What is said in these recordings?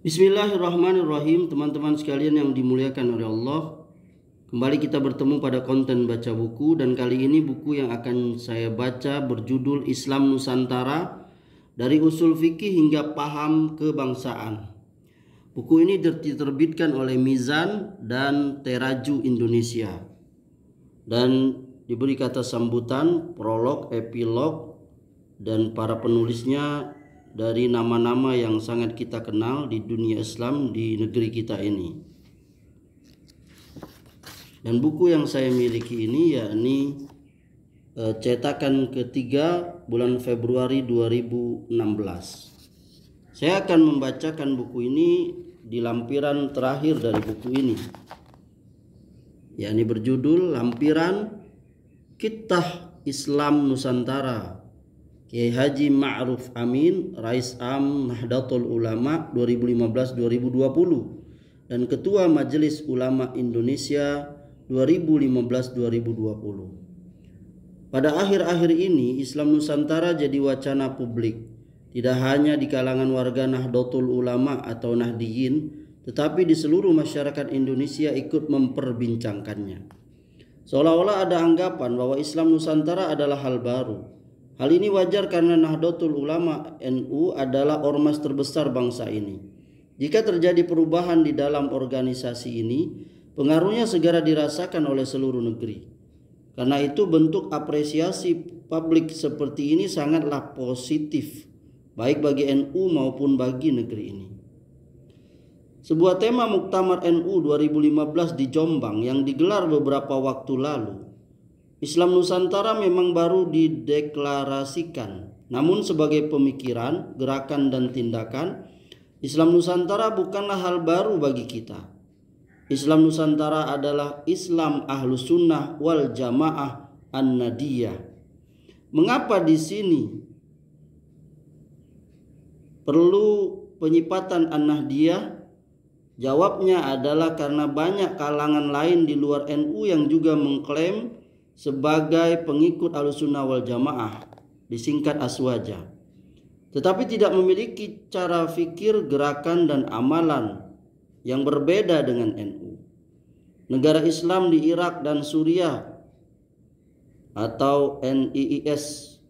Bismillahirrahmanirrahim, teman-teman sekalian yang dimuliakan oleh Allah. Kembali kita bertemu pada konten baca buku, dan kali ini buku yang akan saya baca berjudul Islam Nusantara dari Usul Fikih hingga Paham Kebangsaan. Buku ini diterbitkan oleh Mizan dan Teraju Indonesia dan diberi kata sambutan, prolog, epilog, dan para penulisnya dari nama-nama yang sangat kita kenal di dunia Islam di negeri kita ini. Dan buku yang saya miliki ini yakni cetakan ketiga bulan Februari 2016. Saya akan membacakan buku ini di lampiran terakhir dari buku ini, yakni berjudul Lampiran Kitab Islam Nusantara, Kiai Haji Ma'ruf Amin, Rais Am Nahdlatul Ulama 2015-2020 dan Ketua Majelis Ulama Indonesia 2015-2020. Pada akhir-akhir ini Islam Nusantara jadi wacana publik, tidak hanya di kalangan warga Nahdlatul Ulama atau Nahdiyin, tetapi di seluruh masyarakat Indonesia ikut memperbincangkannya. Seolah-olah ada anggapan bahwa Islam Nusantara adalah hal baru. Hal ini wajar karena Nahdlatul Ulama NU adalah ormas terbesar bangsa ini. Jika terjadi perubahan di dalam organisasi ini, pengaruhnya segera dirasakan oleh seluruh negeri. Karena itu bentuk apresiasi publik seperti ini sangatlah positif, baik bagi NU maupun bagi negeri ini. Sebuah tema Muktamar NU 2015 di Jombang yang digelar beberapa waktu lalu, Islam Nusantara memang baru dideklarasikan, namun sebagai pemikiran, gerakan, dan tindakan, Islam Nusantara bukanlah hal baru bagi kita. Islam Nusantara adalah Islam Ahlus Sunnah wal Jamaah An-Nadiyah. Mengapa di sini perlu penyipatan An-Nahdiyah? Jawabnya adalah karena banyak kalangan lain di luar NU yang juga mengklaim sebagai pengikut Ahlussunnah wal Jamaah, disingkat Aswaja, tetapi tidak memiliki cara fikir, gerakan, dan amalan yang berbeda dengan NU. Negara Islam di Irak dan Suriah atau NIIS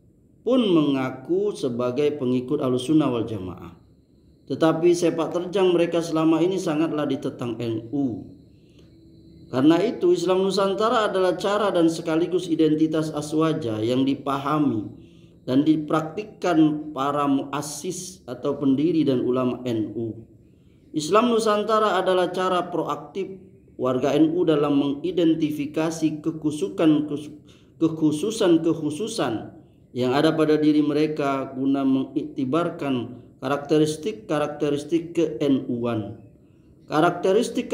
pun mengaku sebagai pengikut Ahlussunnah wal Jamaah, tetapi sepak terjang mereka selama ini sangatlah ditentang NU. Karena itu Islam Nusantara adalah cara dan sekaligus identitas Aswaja yang dipahami dan dipraktikkan para muassis atau pendiri dan ulama NU. Islam Nusantara adalah cara proaktif warga NU dalam mengidentifikasi kekhususan yang ada pada diri mereka guna mengiktibarkan karakteristik ke-NU-an. Karakteristik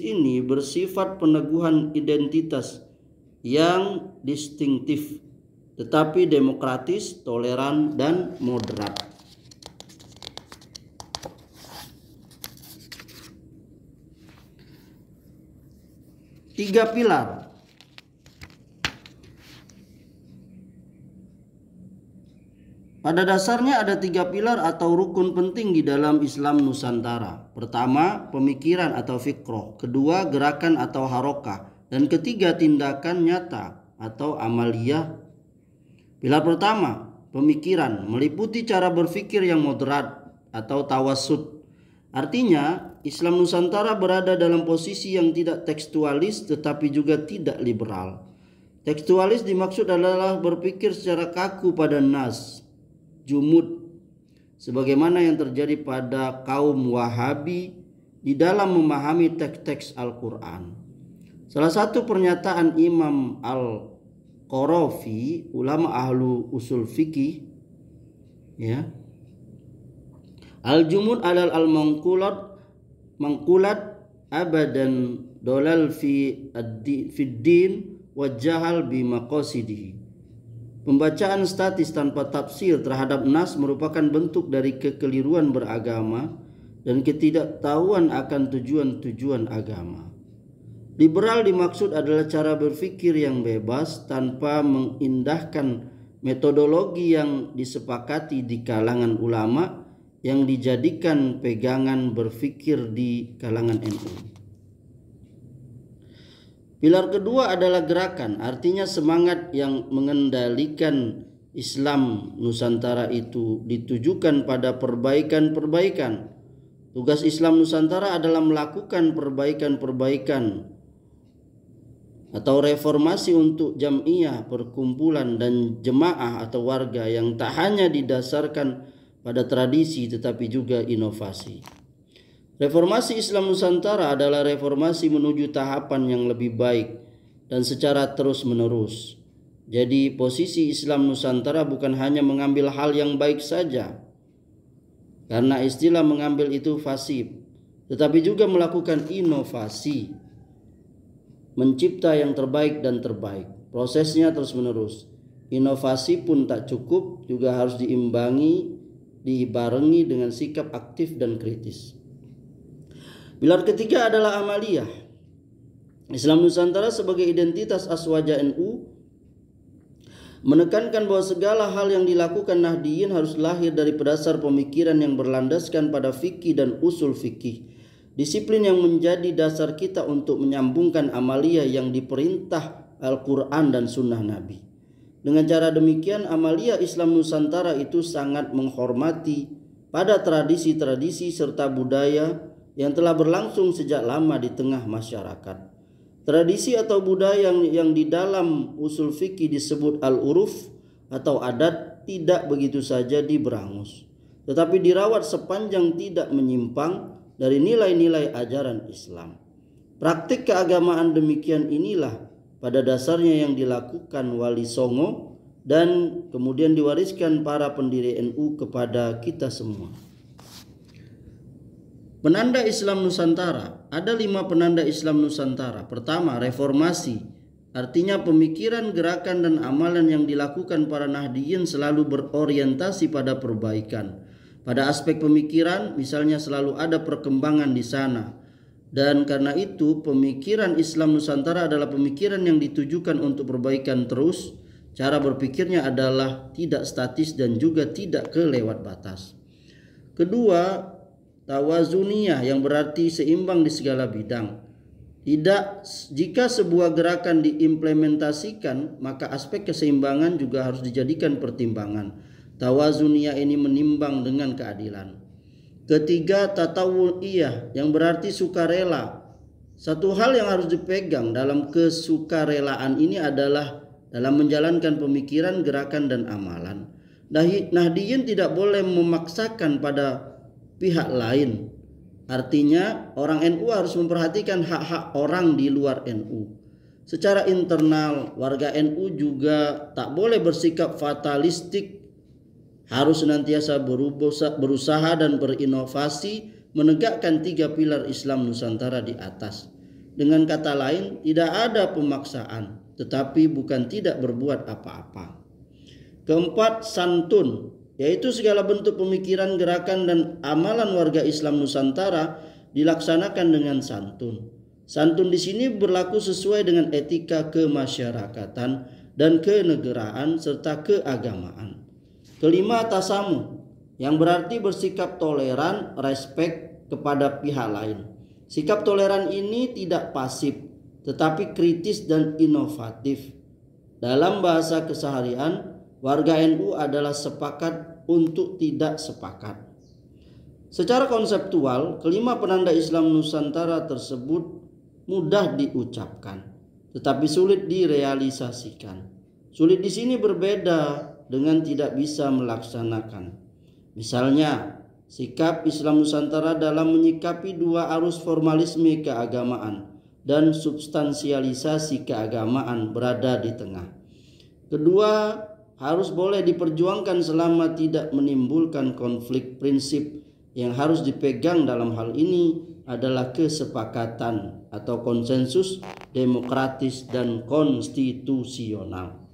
ini bersifat peneguhan identitas yang distintif, tetapi demokratis, toleran, dan moderat. Tiga pilar. Pada dasarnya ada tiga pilar atau rukun penting di dalam Islam Nusantara. Pertama, pemikiran atau fikroh. Kedua, gerakan atau harokah. Dan ketiga, tindakan nyata atau amaliyah. Pilar pertama, pemikiran, meliputi cara berpikir yang moderat atau tawasud. Artinya, Islam Nusantara berada dalam posisi yang tidak tekstualis tetapi juga tidak liberal. Tekstualis dimaksud adalah berpikir secara kaku pada nas, jumud, sebagaimana yang terjadi pada kaum Wahabi di dalam memahami teks-teks Al-Quran. Salah satu pernyataan Imam Al-Qarafi, ulama ahlu usul fikih, ya, al-jumud alal al-mangkulat abadan dolal fi din wa jahal bi maqasidihi. Pembacaan statis tanpa tafsir terhadap nas merupakan bentuk dari kekeliruan beragama dan ketidaktahuan akan tujuan-tujuan agama. Liberal dimaksud adalah cara berpikir yang bebas tanpa mengindahkan metodologi yang disepakati di kalangan ulama yang dijadikan pegangan berfikir di kalangan NU. Pilar kedua adalah gerakan, artinya semangat yang mengendalikan Islam Nusantara itu ditujukan pada perbaikan-perbaikan. Tugas Islam Nusantara adalah melakukan perbaikan-perbaikan atau reformasi untuk jam'iyah, perkumpulan dan jemaah atau warga yang tak hanya didasarkan pada tradisi tetapi juga inovasi. Reformasi Islam Nusantara adalah reformasi menuju tahapan yang lebih baik dan secara terus-menerus. Jadi posisi Islam Nusantara bukan hanya mengambil hal yang baik saja, karena istilah mengambil itu fasih, tetapi juga melakukan inovasi, mencipta yang terbaik dan terbaik. Prosesnya terus-menerus. Inovasi pun tak cukup, juga harus dibarengi dengan sikap aktif dan kritis. Pilar ketiga adalah amaliyah. Islam Nusantara sebagai identitas aswaja NU menekankan bahwa segala hal yang dilakukan Nahdiyin harus lahir dari dasar pemikiran yang berlandaskan pada fikih dan usul fikih. Disiplin yang menjadi dasar kita untuk menyambungkan amaliyah yang diperintah Al-Quran dan Sunnah Nabi. Dengan cara demikian, amaliyah Islam Nusantara itu sangat menghormati pada tradisi-tradisi serta budaya yang telah berlangsung sejak lama di tengah masyarakat. Tradisi atau budaya yang di dalam usul fikih disebut al-uruf atau adat tidak begitu saja diberangus, tetapi dirawat sepanjang tidak menyimpang dari nilai-nilai ajaran Islam. Praktik keagamaan demikian inilah pada dasarnya yang dilakukan Wali Songo dan kemudian diwariskan para pendiri NU kepada kita semua. Penanda Islam Nusantara. Ada 5 penanda Islam Nusantara. Pertama, reformasi. Artinya pemikiran, gerakan, dan amalan yang dilakukan para Nahdiyin selalu berorientasi pada perbaikan. Pada aspek pemikiran, misalnya selalu ada perkembangan di sana. Dan karena itu, pemikiran Islam Nusantara adalah pemikiran yang ditujukan untuk perbaikan terus. Cara berpikirnya adalah tidak statis dan juga tidak kelewat batas. Kedua, tawazuniyah yang berarti seimbang di segala bidang. Jika sebuah gerakan diimplementasikan, maka aspek keseimbangan juga harus dijadikan pertimbangan. Tawazuniyah ini menimbang dengan keadilan. Ketiga, tatawuiyah yang berarti sukarela. Satu hal yang harus dipegang dalam kesukarelaan ini adalah dalam menjalankan pemikiran, gerakan, dan amalan. Nahdiyin tidak boleh memaksakan pada pihak lain. Artinya orang NU harus memperhatikan hak-hak orang di luar NU. Secara internal, warga NU juga tak boleh bersikap fatalistik, harus senantiasa berusaha dan berinovasi menegakkan 3 pilar Islam Nusantara di atas. Dengan kata lain, tidak ada pemaksaan, tetapi bukan tidak berbuat apa-apa. Keempat, santun, yaitu segala bentuk pemikiran, gerakan, dan amalan warga Islam Nusantara dilaksanakan dengan santun. Santun di sini berlaku sesuai dengan etika kemasyarakatan dan kenegaraan serta keagamaan. Kelima, tasamu, yang berarti bersikap toleran, respek kepada pihak lain. Sikap toleran ini tidak pasif, tetapi kritis dan inovatif. Dalam bahasa keseharian, warga NU adalah sepakat untuk tidak sepakat. Secara konseptual, kelima penanda Islam Nusantara tersebut mudah diucapkan, tetapi sulit direalisasikan. Sulit di sini berbeda dengan tidak bisa melaksanakan. Misalnya, sikap Islam Nusantara dalam menyikapi 2 arus formalisme keagamaan dan substansialisasi keagamaan berada di tengah. Kedua, harus boleh diperjuangkan selama tidak menimbulkan konflik. Prinsip yang harus dipegang dalam hal ini adalah kesepakatan atau konsensus demokratis dan konstitusional.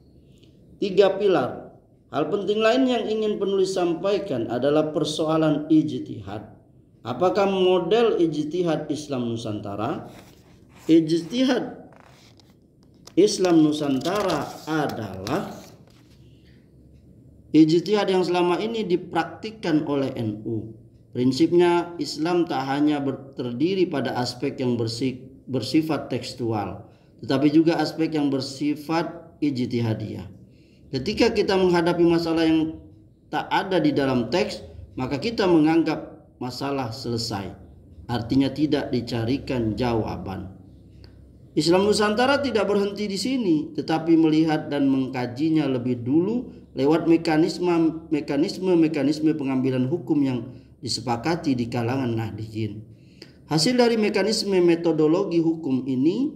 3 pilar. Hal penting lain yang ingin penulis sampaikan adalah persoalan ijtihad. Apakah model ijtihad Islam Nusantara? Ijtihad Islam Nusantara adalah ijtihad yang selama ini dipraktikkan oleh NU. Prinsipnya Islam tak hanya terdiri pada aspek yang bersifat tekstual, tetapi juga aspek yang bersifat ijtihadiyah. Ketika kita menghadapi masalah yang tak ada di dalam teks, maka kita menganggap masalah selesai. Artinya tidak dicarikan jawaban. Islam Nusantara tidak berhenti di sini, tetapi melihat dan mengkajinya lebih dulu lewat mekanisme pengambilan hukum yang disepakati di kalangan Nahdliyin. Hasil dari mekanisme metodologi hukum ini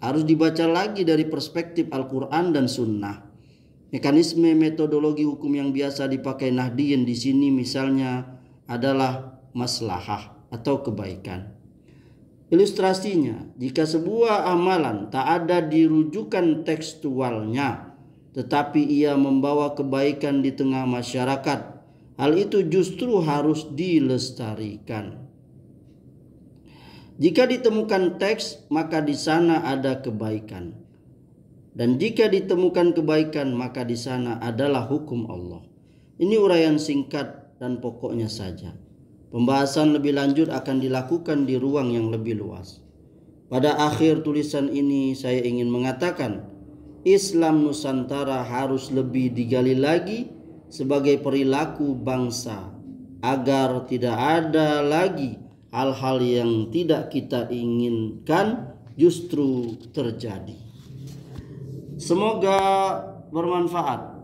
harus dibaca lagi dari perspektif Al-Quran dan Sunnah. Mekanisme metodologi hukum yang biasa dipakai Nahdliyin di sini misalnya adalah maslahah atau kebaikan. Ilustrasinya, jika sebuah amalan tak ada di rujukan tekstualnya, tetapi ia membawa kebaikan di tengah masyarakat, hal itu justru harus dilestarikan. Jika ditemukan teks, maka di sana ada kebaikan. Dan jika ditemukan kebaikan, maka di sana adalah hukum Allah. Ini uraian singkat dan pokoknya saja. Pembahasan lebih lanjut akan dilakukan di ruang yang lebih luas. Pada akhir tulisan ini saya ingin mengatakan, Islam Nusantara harus lebih digali lagi sebagai perilaku bangsa agar tidak ada lagi hal-hal yang tidak kita inginkan justru terjadi. Semoga bermanfaat.